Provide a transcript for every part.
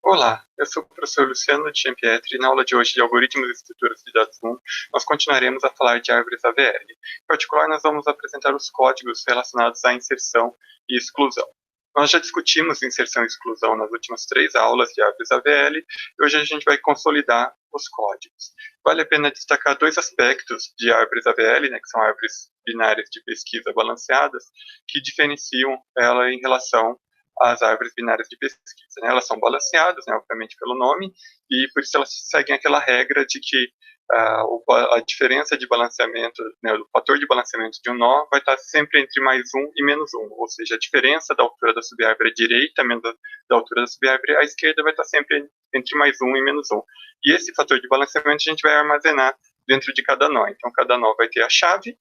Olá, eu sou o professor Luciano de Giampietri e na aula de hoje de Algoritmos e Estruturas de Dados 1, nós continuaremos a falar de árvores AVL. Em particular, nós vamos apresentar os códigos relacionados à inserção e exclusão. Nós já discutimos inserção e exclusão nas últimas 3 aulas de árvores AVL e hoje a gente vai consolidar os códigos. Vale a pena destacar 2 aspectos de árvores AVL, que são árvores binárias de pesquisa balanceadas, que diferenciam ela em relação as árvores binárias de pesquisa. Elas são balanceadas, obviamente pelo nome, e por isso elas seguem aquela regra de que a diferença de balanceamento, o fator de balanceamento de um nó vai estar sempre entre +1 e -1, ou seja, a diferença da altura da subárvore à direita menos da altura da subárvore à esquerda vai estar sempre entre +1 e -1. E esse fator de balanceamento a gente vai armazenar dentro de cada nó. Então, cada nó vai ter a chave,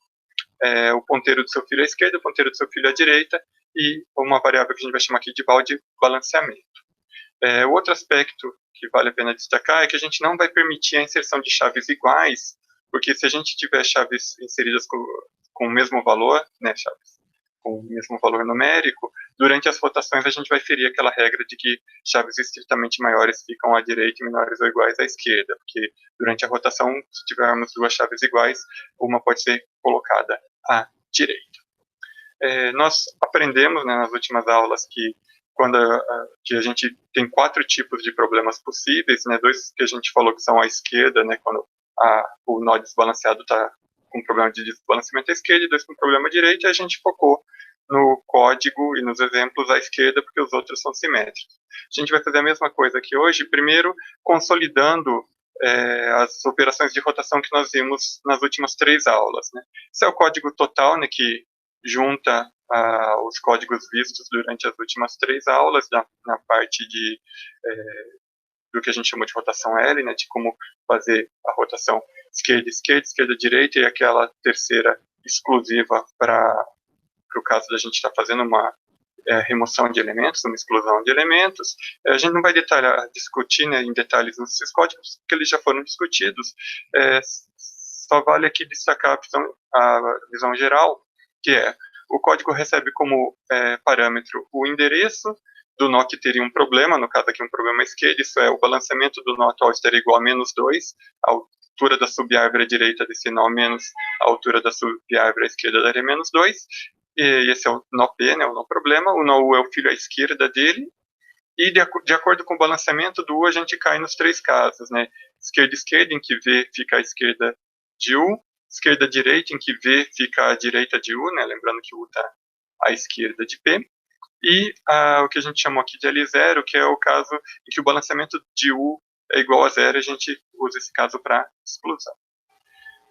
o ponteiro do seu filho à esquerda, o ponteiro do seu filho à direita, e uma variável que a gente vai chamar aqui de balde balanceamento. O outro aspecto que vale a pena destacar é que a gente não vai permitir a inserção de chaves iguais, porque se a gente tiver chaves inseridas com o mesmo valor, chaves com o mesmo valor numérico, durante as rotações a gente vai ferir aquela regra de que chaves estritamente maiores ficam à direita e menores ou iguais à esquerda, porque durante a rotação, se tivermos 2 chaves iguais, uma pode ser colocada à direita. Nós aprendemos, nas últimas aulas que que a gente tem 4 tipos de problemas possíveis, 2 que a gente falou que são à esquerda, quando o nó desbalanceado está com problema de desbalanceamento à esquerda, e 2 com problema à direita, e a gente focou no código e nos exemplos à esquerda, porque os outros são simétricos. A gente vai fazer a mesma coisa aqui hoje, primeiro consolidando as operações de rotação que nós vimos nas últimas 3 aulas. Esse é o código total, que junta os códigos vistos durante as últimas 3 aulas, na parte do que a gente chamou de rotação L, de como fazer a rotação esquerda-esquerda, esquerda-direita, e aquela terceira exclusiva para o caso da gente estar fazendo uma remoção de elementos, uma exclusão de elementos. A gente não vai discutir em detalhes esses códigos, porque eles já foram discutidos. Só vale aqui destacar a visão geral, que o código recebe como parâmetro o endereço do nó que teria um problema, no caso aqui um problema à esquerda, isso é, o balanceamento do nó atual estaria igual a -2, a altura da subárvore à direita desse nó menos a altura da subárvore à esquerda daria -2, e esse é o nó P, o nó problema, o nó U é o filho à esquerda dele, e de acordo com o balanceamento do U, a gente cai nos 3 casos, esquerda-esquerda, em que V fica à esquerda de U, esquerda-direita, em que V fica à direita de U, lembrando que U está à esquerda de P, e o que a gente chamou aqui de L0, que é o caso em que o balanceamento de U é igual a 0, a gente usa esse caso para exclusão.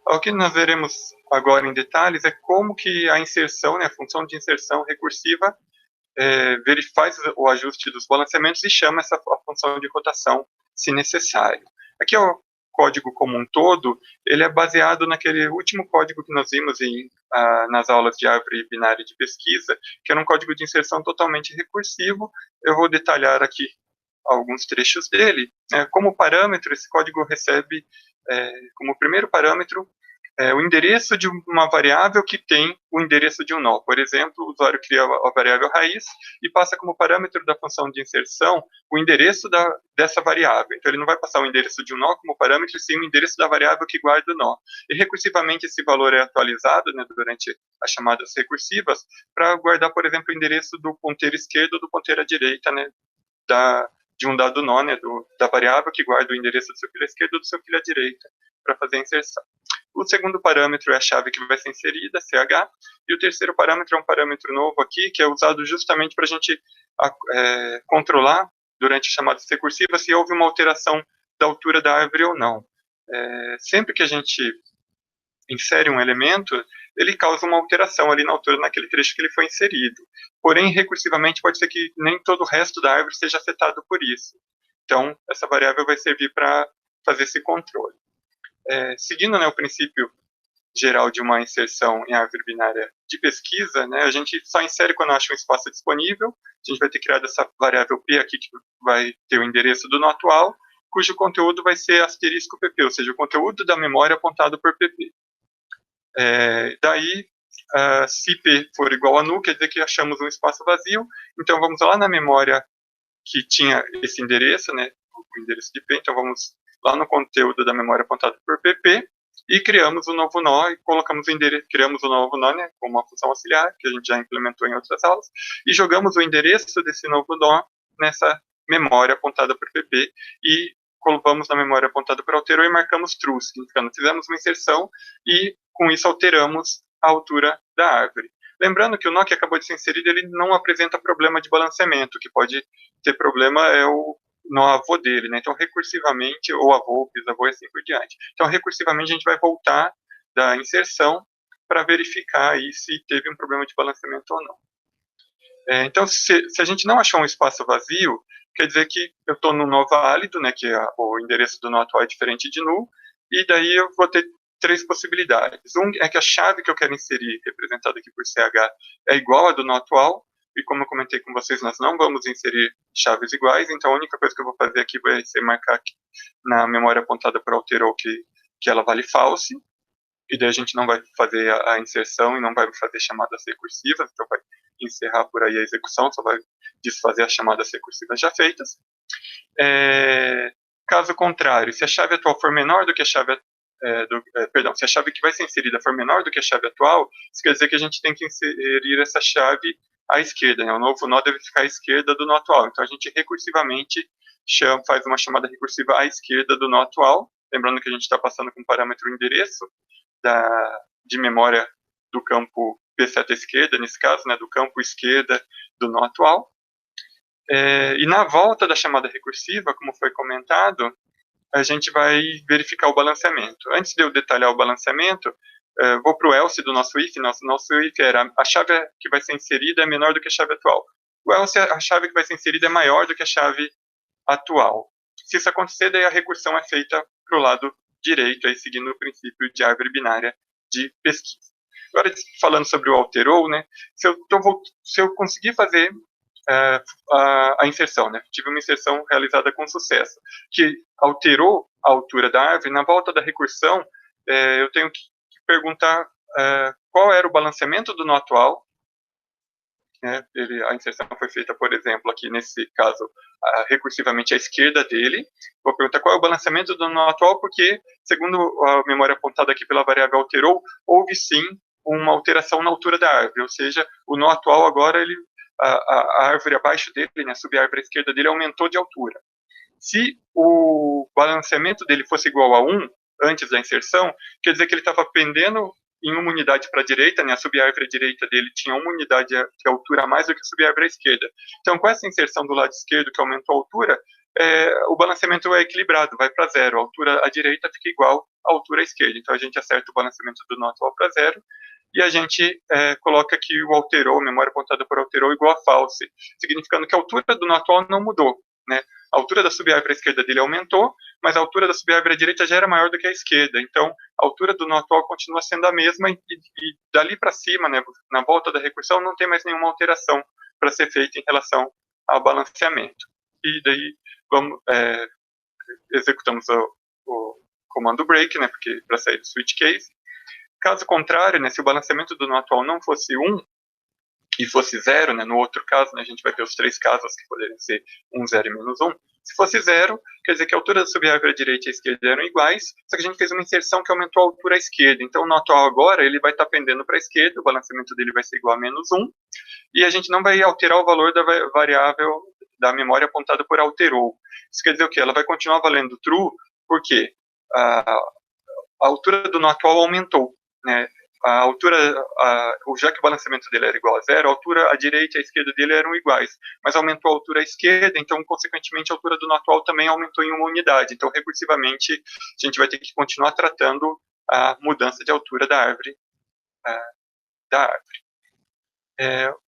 O que nós veremos agora em detalhes é como que a inserção, a função de inserção recursiva, faz o ajuste dos balanceamentos e chama essa função de rotação, se necessário. Aqui é o código como um todo, ele é baseado naquele último código que nós vimos nas aulas de árvore binária de pesquisa, que era um código de inserção totalmente recursivo. Eu vou detalhar aqui alguns trechos dele. Como parâmetro, esse código recebe, como primeiro parâmetro, o endereço de uma variável que tem o endereço de um nó. Por exemplo, o usuário cria a variável raiz e passa como parâmetro da função de inserção o endereço dessa variável. Então, ele não vai passar o endereço de um nó como parâmetro, sim o endereço da variável que guarda o nó. E, recursivamente, esse valor é atualizado durante as chamadas recursivas para guardar, por exemplo, o endereço do ponteiro esquerdo ou do ponteiro à direita, de um dado nó, da variável que guarda o endereço do seu filho à esquerda ou do seu filho à direita, para fazer a inserção. O segundo parâmetro é a chave que vai ser inserida, CH, e o terceiro parâmetro é um parâmetro novo aqui, que é usado justamente para a gente controlar, durante chamadas recursivas, se houve uma alteração da altura da árvore ou não. Sempre que a gente insere um elemento, ele causa uma alteração ali na altura, naquele trecho que ele foi inserido. Porém, recursivamente, pode ser que nem todo o resto da árvore seja afetado por isso. Então, essa variável vai servir para fazer esse controle. Seguindo o princípio geral de uma inserção em árvore binária de pesquisa, a gente só insere quando acha um espaço disponível. A gente vai ter criado essa variável P aqui, que vai ter o endereço do nó atual, cujo conteúdo vai ser asterisco PP, ou seja, o conteúdo da memória apontado por PP. Daí, se P for igual a null, quer dizer que achamos um espaço vazio, então vamos lá na memória que tinha esse endereço, né, o endereço de P, então vamos lá no conteúdo da memória apontada por PP, e criamos um novo nó e colocamos o endereço, criamos um novo nó, né, com uma função auxiliar, que a gente já implementou em outras aulas, e jogamos o endereço desse novo nó nessa memória apontada por PP, e colocamos na memória apontada por alterou e marcamos true, significando fizemos uma inserção e com isso alteramos a altura da árvore. Lembrando que o nó que acabou de ser inserido, ele não apresenta problema de balanceamento, que pode ter problema é o nó avô dele, né? Então, recursivamente, ou avô, bisavô e assim por diante. Então, recursivamente, a gente vai voltar da inserção para verificar aí se teve um problema de balanceamento ou não. Então, se a gente não achou um espaço vazio, quer dizer que eu estou no nó válido, né, que o endereço do nó atual é diferente de null, e daí eu vou ter três possibilidades. Um é que a chave que eu quero inserir, representada aqui por CH, é igual à do nó atual, e como eu comentei com vocês, nós não vamos inserir chaves iguais, então a única coisa que eu vou fazer aqui vai ser marcar aqui na memória apontada por alterou que ela vale false, e daí a gente não vai fazer a inserção e não vai fazer chamadas recursivas, então vai encerrar por aí a execução, só vai desfazer as chamadas recursivas já feitas. Caso contrário, se a chave atual for menor do que a chave se a chave que vai ser inserida for menor do que a chave atual, isso quer dizer que a gente tem que inserir essa chave à esquerda, né? O novo nó deve ficar à esquerda do nó atual. Então a gente recursivamente faz uma chamada recursiva à esquerda do nó atual, lembrando que a gente está passando com o parâmetro endereço de memória do campo P7 à esquerda, nesse caso, né, do campo esquerda do nó atual. E na volta da chamada recursiva, como foi comentado, a gente vai verificar o balanceamento. Antes de eu detalhar o balanceamento, vou para o else do nosso if. Nosso if era a chave que vai ser inserida é menor do que a chave atual. O else, a chave que vai ser inserida é maior do que a chave atual. Se isso acontecer, daí a recursão é feita para o lado direito, aí seguindo o princípio de árvore binária de pesquisa. Agora, falando sobre o alterou, né, se eu conseguir fazer a inserção, né, tive uma inserção realizada com sucesso, que alterou a altura da árvore, na volta da recursão, eu tenho que perguntar qual era o balanceamento do nó atual, né, a inserção foi feita, por exemplo, aqui nesse caso, recursivamente à esquerda dele. Vou perguntar qual é o balanceamento do nó atual, porque, segundo a memória apontada aqui pela variável alterou, houve sim uma alteração na altura da árvore, ou seja, o nó atual agora, a árvore abaixo dele, né, a sub-árvore à esquerda dele, aumentou de altura. Se o balanceamento dele fosse igual a 1, antes da inserção, quer dizer que ele estava pendendo em uma unidade para a direita, né, a sub-árvore direita dele tinha uma unidade de altura a mais do que a sub-árvore esquerda. Então, com essa inserção do lado esquerdo, que aumentou a altura, o balanceamento é equilibrado, vai para zero. A altura à direita fica igual à altura à esquerda. Então, a gente acerta o balanceamento do nó atual para zero, e a gente coloca que o alterou, a memória apontada por alterou, igual a false, significando que a altura do nó atual não mudou, né? A altura da sub-árvore esquerda dele aumentou, mas a altura da sub-árvore direita já era maior do que a esquerda. Então, a altura do nó atual continua sendo a mesma e dali para cima, né, na volta da recursão, não tem mais nenhuma alteração para ser feita em relação ao balanceamento. E daí executamos o comando break, né, para sair do switch case. Caso contrário, né, se o balanceamento do nó atual não fosse 1, e fosse 0, né, no outro caso, né, a gente vai ter os três casos que poderiam ser 1, 0 e menos 1. Se fosse 0, quer dizer que a altura da sub-árvore à direita e à esquerda eram iguais, só que a gente fez uma inserção que aumentou a altura à esquerda. Então, o nó atual agora, ele vai estar pendendo para a esquerda, o balanceamento dele vai ser igual a menos 1, e a gente não vai alterar o valor da variável da memória apontada por alterou. Isso quer dizer o quê? Ela vai continuar valendo true, porque a altura do nó atual aumentou, né? A altura, já que o balanceamento dele era igual a zero, a altura à direita e à esquerda dele eram iguais, mas aumentou a altura à esquerda, então, consequentemente, a altura do nó atual também aumentou em uma unidade. Então, recursivamente, a gente vai ter que continuar tratando a mudança de altura da árvore.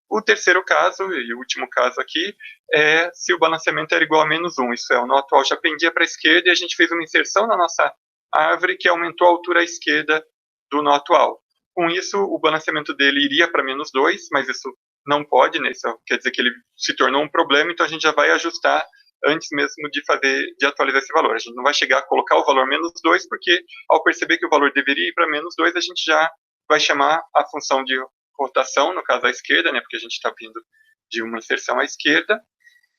O terceiro caso, e o último caso aqui, é se o balanceamento era igual a menos 1. Isso é, o nó atual já pendia para a esquerda e a gente fez uma inserção na nossa árvore que aumentou a altura à esquerda do nó atual. Com isso, o balanceamento dele iria para menos 2, mas isso não pode, né? Isso quer dizer que ele se tornou um problema, então a gente já vai ajustar antes mesmo de atualizar esse valor. A gente não vai chegar a colocar o valor menos 2, porque ao perceber que o valor deveria ir para menos 2, a gente já vai chamar a função de rotação, no caso à esquerda, né? Porque a gente está vindo de uma inserção à esquerda,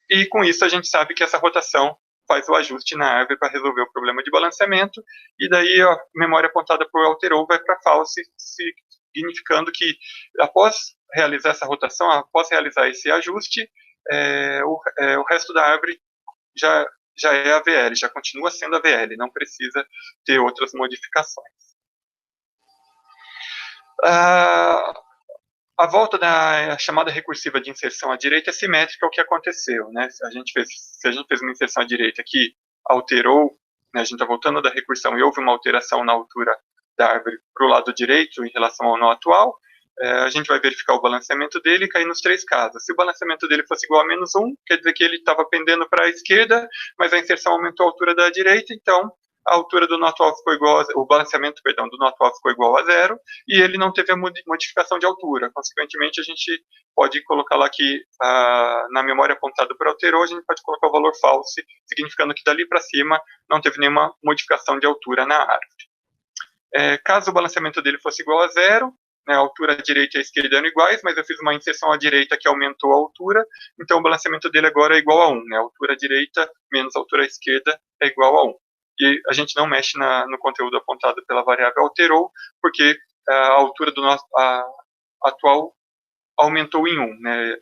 E com isso a gente sabe que essa rotação faz o ajuste na árvore para resolver o problema de balanceamento, e daí a memória apontada por alterou vai para false, significando que após realizar essa rotação, após realizar esse ajuste, o resto da árvore já é AVL, já continua sendo AVL, não precisa ter outras modificações. A volta da chamada recursiva de inserção à direita é simétrica ao que aconteceu, né? Se a gente fez uma inserção à direita que alterou, né, a gente está voltando da recursão e houve uma alteração na altura da árvore para o lado direito em relação ao nó atual, a gente vai verificar o balanceamento dele e cair nos três casos. Se o balanceamento dele fosse igual a -1, quer dizer que ele estava pendendo para a esquerda, mas a inserção aumentou a altura da direita, então a altura do nó atual ficou igual o balanceamento, perdão, do nó atual ficou igual a 0, e ele não teve a modificação de altura. Consequentemente, a gente pode colocar lá que na memória apontada por alterou, a gente pode colocar o valor false, significando que dali para cima não teve nenhuma modificação de altura na árvore. Caso o balanceamento dele fosse igual a 0, né, a altura direita e a esquerda eram iguais, mas eu fiz uma inserção à direita que aumentou a altura, então o balanceamento dele agora é igual a 1. Né, a altura direita menos a altura esquerda é igual a 1. E a gente não mexe no conteúdo apontado pela variável alterou, porque a altura do nosso atual aumentou em 1. Né?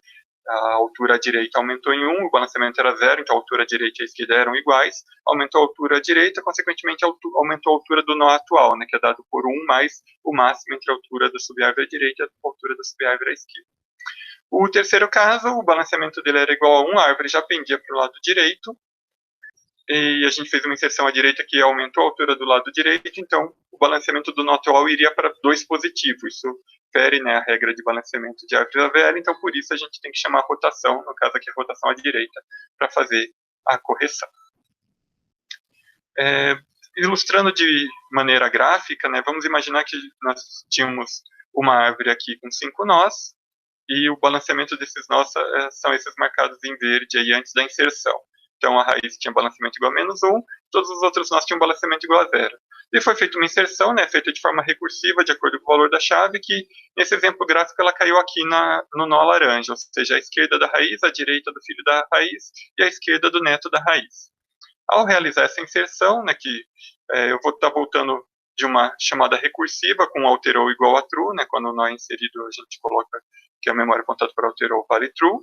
A altura direita aumentou em 1, o balanceamento era 0, então a altura direita e a esquerda eram iguais, aumentou a altura direita, consequentemente aumentou a altura do nó atual, né, que é dado por 1 mais o máximo entre a altura da subárvore direita e a altura da subárvore esquerda. O terceiro caso, o balanceamento dele era igual a 1, a árvore já pendia para o lado direito, e a gente fez uma inserção à direita que aumentou a altura do lado direito, então o balanceamento do nó atual iria para 2 positivo. Isso fere, né, a regra de balanceamento de árvore AVL, então por isso a gente tem que chamar a rotação, no caso aqui a rotação à direita, para fazer a correção. Ilustrando de maneira gráfica, né, vamos imaginar que nós tínhamos uma árvore aqui com 5 nós, e o balanceamento desses nós são esses marcados em verde aí antes da inserção. Então a raiz tinha balanceamento igual a -1, todos os outros nós tinham balanceamento igual a 0. E foi feita uma inserção, né, feita de forma recursiva, de acordo com o valor da chave, que nesse exemplo gráfico ela caiu aqui no nó laranja, ou seja, a esquerda da raiz, a direita do filho da raiz e a esquerda do neto da raiz. Ao realizar essa inserção, né, que eu vou estar voltando de uma chamada recursiva com alterou igual a true, né, quando o nó é inserido a gente coloca que a memória apontada para alterou vale true.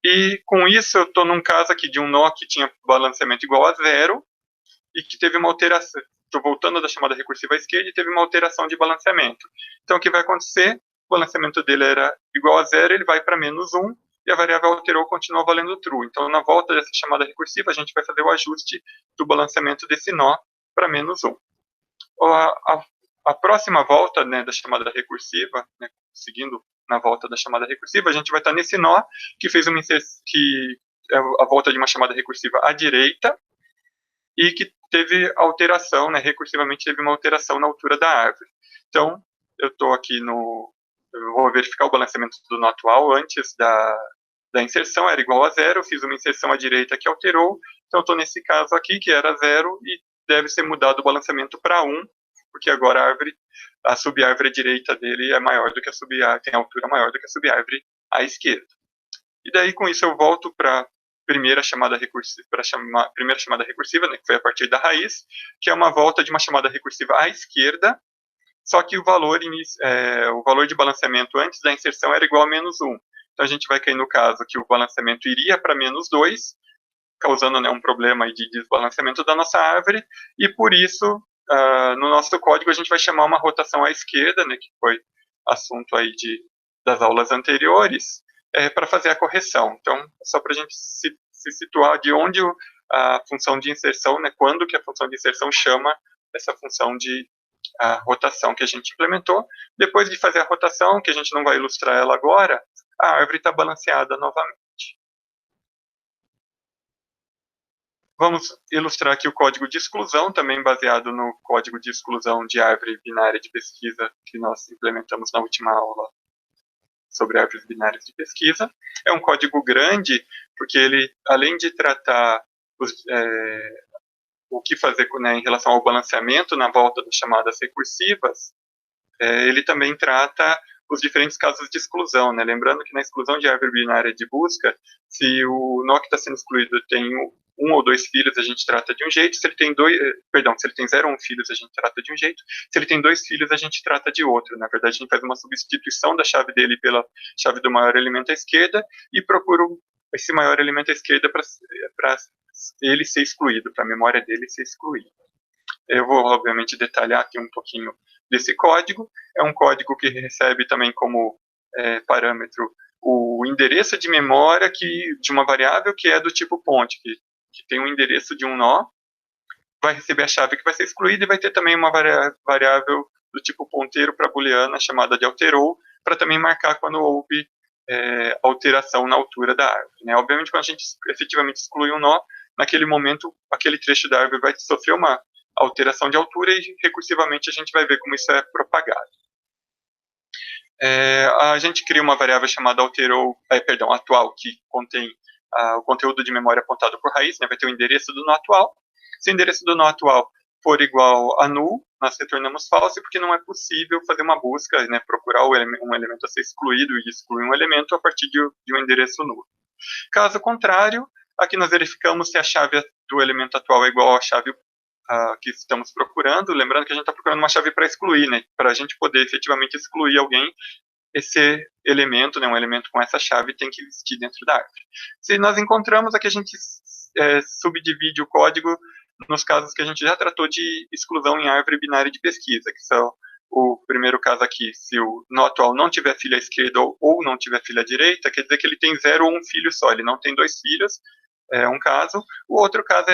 E com isso eu estou num caso aqui de um nó que tinha balanceamento igual a 0 e que teve uma alteração. Estou voltando da chamada recursiva à esquerda e teve uma alteração de balanceamento. Então o que vai acontecer? O balanceamento dele era igual a 0, ele vai para -1 e a variável alterou continua valendo true. Então na volta dessa chamada recursiva a gente vai fazer o ajuste do balanceamento desse nó para -1. A próxima volta, né, da chamada recursiva, né, seguindo na volta da chamada recursiva, a gente vai estar nesse nó que fez que é a volta de uma chamada recursiva à direita e que teve alteração, né, recursivamente teve uma alteração na altura da árvore. Então, eu estou aqui eu vou verificar o balanceamento do nó atual antes da inserção, era igual a 0, eu fiz uma inserção à direita que alterou, então estou nesse caso aqui, que era 0, e deve ser mudado o balanceamento para 1, porque agora a subárvore direita dele é maior do que a subárvore, tem altura maior do que a subárvore à esquerda. E daí, com isso, eu volto para a primeira chamada recursiva, né, que foi a partir da raiz, que é uma volta de uma chamada recursiva à esquerda, só que o valor de balanceamento antes da inserção era igual a -1. Então, a gente vai cair no caso que o balanceamento iria para -2, causando, né, um problema aí de desbalanceamento da nossa árvore, e por isso, no nosso código, a gente vai chamar uma rotação à esquerda, né, que foi assunto aí das aulas anteriores, para fazer a correção. Então, só para a gente se situar de onde a função de inserção, né, quando que a função de inserção chama essa função de rotação que a gente implementou. Depois de fazer a rotação, que a gente não vai ilustrar ela agora, a árvore está balanceada novamente. Vamos ilustrar aqui o código de exclusão, também baseado no código de exclusão de árvore binária de pesquisa que nós implementamos na última aula sobre árvores binárias de pesquisa. É um código grande, porque ele, além de tratar o que fazer, né, em relação ao balanceamento na volta das chamadas recursivas, ele também trata os diferentes casos de exclusão, né? Lembrando que na exclusão de árvore binária de busca, se o nó que está sendo excluído tem um ou dois filhos, a gente trata de um jeito. Se ele tem se ele tem 0 ou 1 filhos, a gente trata de um jeito. Se ele tem 2 filhos, a gente trata de outro. Na verdade, a gente faz uma substituição da chave dele pela chave do maior elemento à esquerda e procura esse maior elemento à esquerda para ele ser excluído, para a memória dele ser excluída. Eu vou, obviamente, detalhar aqui um pouquinho desse código. É um código que recebe também como parâmetro o endereço de memória de uma variável que é do tipo point, que tem o endereço de um nó, vai receber a chave que vai ser excluída e vai ter também uma variável do tipo ponteiro para booleana chamada de alterou, para também marcar quando houve alteração na altura da árvore, né? Obviamente, quando a gente efetivamente exclui um nó, naquele momento, aquele trecho da árvore vai sofrer uma alteração de altura e recursivamente a gente vai ver como isso é propagado. A gente cria uma variável chamada atual, que contém o conteúdo de memória apontado por raiz, né? Vai ter o endereço do nó atual. Se o endereço do nó atual for igual a null, nós retornamos false, porque não é possível fazer uma busca, né? Procurar um elemento a ser excluído e excluir um elemento a partir de um endereço null. Caso contrário, aqui nós verificamos se a chave do elemento atual é igual à chave que estamos procurando, lembrando que a gente está procurando uma chave para excluir, né? Para a gente poder efetivamente excluir alguém, esse elemento, né, um elemento com essa chave tem que existir dentro da árvore. Se nós encontramos, aqui a gente subdivide o código nos casos que a gente já tratou de exclusão em árvore binária de pesquisa, que são o primeiro caso aqui, se o nó atual não tiver filho à esquerda ou não tiver filho à direita, quer dizer que ele tem 0 ou 1 filho só, ele não tem 2 filhos, é um caso. O outro caso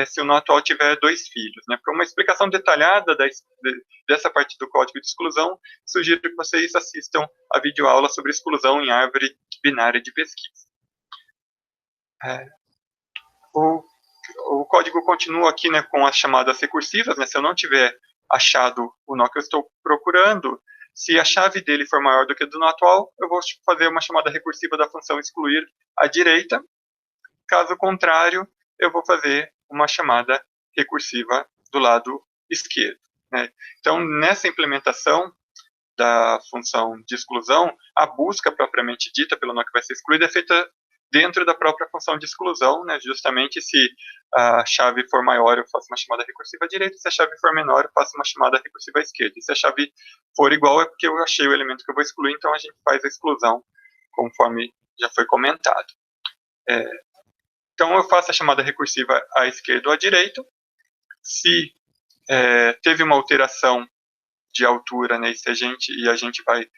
se o nó atual tiver 2 filhos, né? Para uma explicação detalhada dessa parte do código de exclusão, sugiro que vocês assistam a videoaula sobre exclusão em árvore binária de pesquisa. O código continua aqui, né, com as chamadas recursivas, né? Se eu não tiver achado o nó que eu estou procurando, se a chave dele for maior do que a do nó atual, eu vou fazer uma chamada recursiva da função excluir à direita. Caso contrário, eu vou fazer uma chamada recursiva do lado esquerdo, né? Então, nessa implementação da função de exclusão, a busca propriamente dita pelo nó que vai ser excluído é feita dentro da própria função de exclusão, né? Justamente se a chave for maior, eu faço uma chamada recursiva à direita, se a chave for menor, eu faço uma chamada recursiva à esquerda. E se a chave for igual, é porque eu achei o elemento que eu vou excluir, então a gente faz a exclusão, conforme já foi comentado. Então, eu faço a chamada recursiva à esquerda ou à direita. Se teve uma alteração de altura, né, e a gente vai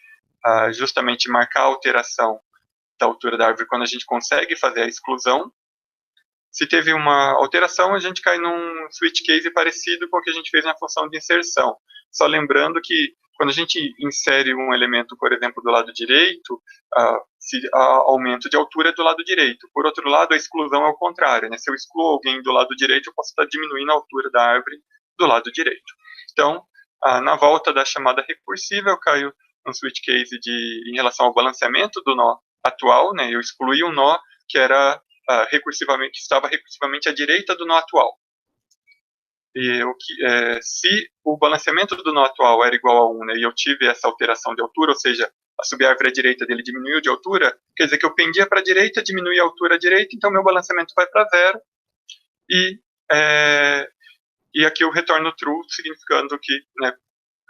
justamente marcar a alteração da altura da árvore quando a gente consegue fazer a exclusão. Se teve uma alteração, a gente cai num switch case parecido com o que a gente fez na função de inserção. Só lembrando que quando a gente insere um elemento, por exemplo, do lado direito, se há aumento de altura é do lado direito. Por outro lado, a exclusão é o contrário, né? Se eu excluo alguém do lado direito, eu posso estar diminuindo a altura da árvore do lado direito. Então, na volta da chamada recursiva, eu caio num switch case em relação ao balanceamento do nó atual, né? Eu excluí um nó que era que estava recursivamente à direita do nó atual. E se o balanceamento do nó atual era igual a 1, né, e eu tive essa alteração de altura, ou seja, a subárvore à direita dele diminuiu de altura, quer dizer que eu pendia para a direita, diminui a altura à direita, então meu balanceamento vai para 0, e aqui eu retorno true, significando que, né,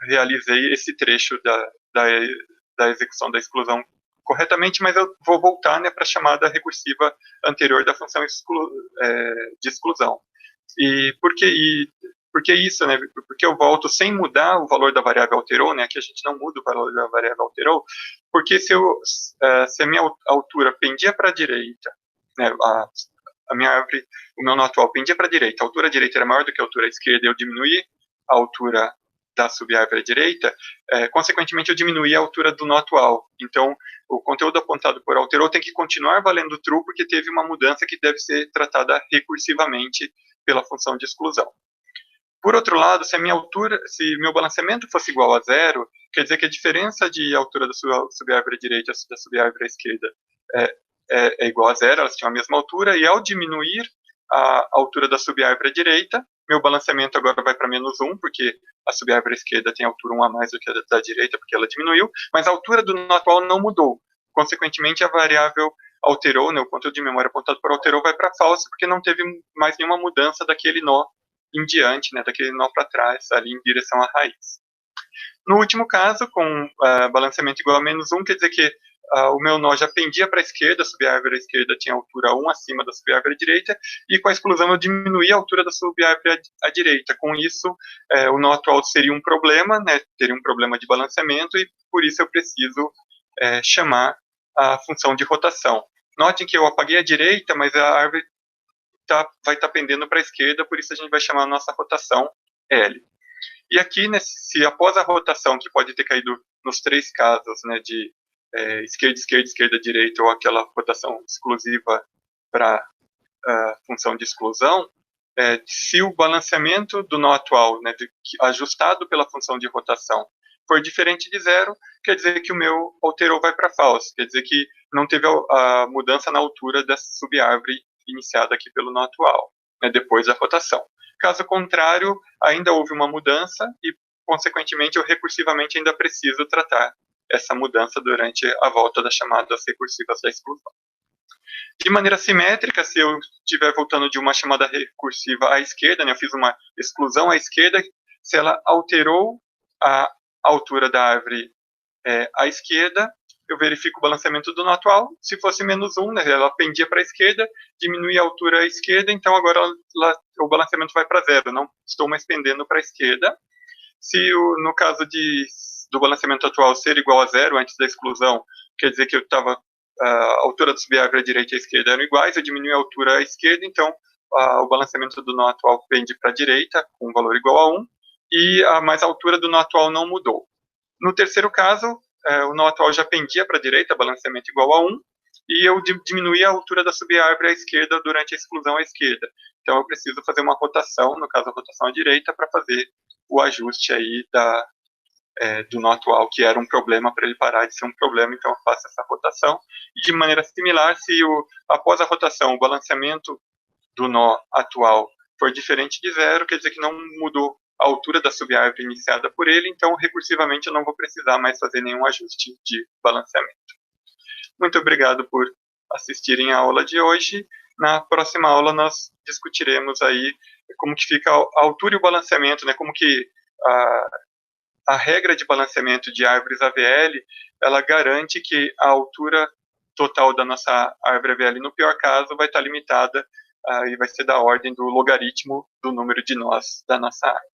realizei esse trecho da execução da exclusão corretamente, mas eu vou voltar, né, para a chamada recursiva anterior da função de exclusão. E por que isso, né? Porque eu volto sem mudar o valor da variável alterou, né? Aqui a gente não muda o valor da variável alterou, porque se a minha altura pendia para a direita, né, a minha árvore, o meu nó atual pendia para a direita, a altura direita era maior do que a altura esquerda, eu diminuí a altura da subárvore à direita, consequentemente eu diminuí a altura do nó atual. Então, o conteúdo apontado por alterou tem que continuar valendo true, porque teve uma mudança que deve ser tratada recursivamente pela função de exclusão. Por outro lado, se meu balanceamento fosse igual a 0, quer dizer que a diferença de altura da subárvore à direita e da subárvore à esquerda é igual a 0, elas tinham a mesma altura, e ao diminuir a altura da subárvore à direita, Meu balanceamento agora vai para -1, porque a subárvore esquerda tem altura 1 a mais do que a da direita, porque ela diminuiu, mas a altura do nó atual não mudou. Consequentemente, a variável alterou, né, o conteúdo de memória apontado por alterou vai para falso, porque não teve mais nenhuma mudança daquele nó em diante, né, daquele nó para trás, ali em direção à raiz. No último caso, com balanceamento igual a -1, quer dizer que o meu nó já pendia para a esquerda, a subárvore esquerda tinha altura 1 acima da subárvore direita, e com a exclusão eu diminuí a altura da subárvore à direita. Com isso, o nó atual seria um problema, né, teria um problema de balanceamento, e por isso eu preciso chamar a função de rotação. Notem que eu apaguei a direita, mas a árvore vai estar pendendo para a esquerda, por isso a gente vai chamar a nossa rotação L. E aqui, né, se após a rotação, que pode ter caído nos 3 casos, né, de esquerda, esquerda, esquerda, direita, ou aquela rotação exclusiva para função de exclusão, se o balanceamento do nó atual, né, ajustado pela função de rotação, for diferente de 0, quer dizer que o meu alterou vai para falso, quer dizer que não teve a mudança na altura dessa subárvore iniciada aqui pelo nó atual, né, depois da rotação. Caso contrário, ainda houve uma mudança e, consequentemente, eu recursivamente ainda preciso tratar essa mudança durante a volta das chamadas recursivas da exclusão. De maneira simétrica, se eu estiver voltando de uma chamada recursiva à esquerda, né, eu fiz uma exclusão à esquerda, se ela alterou a altura da árvore à esquerda, eu verifico o balanceamento do nó atual. Se fosse -1, né, ela pendia para a esquerda, diminui a altura à esquerda, então agora o balanceamento vai para 0, não estou mais pendendo para a esquerda. Se no caso do balanceamento atual ser igual a 0 antes da exclusão, quer dizer que eu estava a altura do subárvore à direita e à esquerda eram iguais, eu diminui a altura à esquerda, então o balanceamento do nó atual pende para a direita, com um valor igual a 1, mas a altura do nó atual não mudou. No terceiro caso, o nó atual já pendia para a direita, balanceamento igual a 1, e eu diminuí a altura da subárvore à esquerda durante a exclusão à esquerda. Então eu preciso fazer uma rotação, no caso a rotação à direita, para fazer o ajuste aí do nó atual, que era um problema, para ele parar de ser um problema, então eu faço essa rotação. E de maneira similar, se após a rotação o balanceamento do nó atual for diferente de 0, quer dizer que não mudou a altura da subárvore iniciada por ele, então recursivamente eu não vou precisar mais fazer nenhum ajuste de balanceamento. Muito obrigado por assistirem a aula de hoje. Na próxima aula nós discutiremos aí como que fica a altura e o balanceamento, né, como que a regra de balanceamento de árvores AVL, ela garante que a altura total da nossa árvore AVL, no pior caso, vai estar limitada e vai ser da ordem do logaritmo do número de nós da nossa árvore.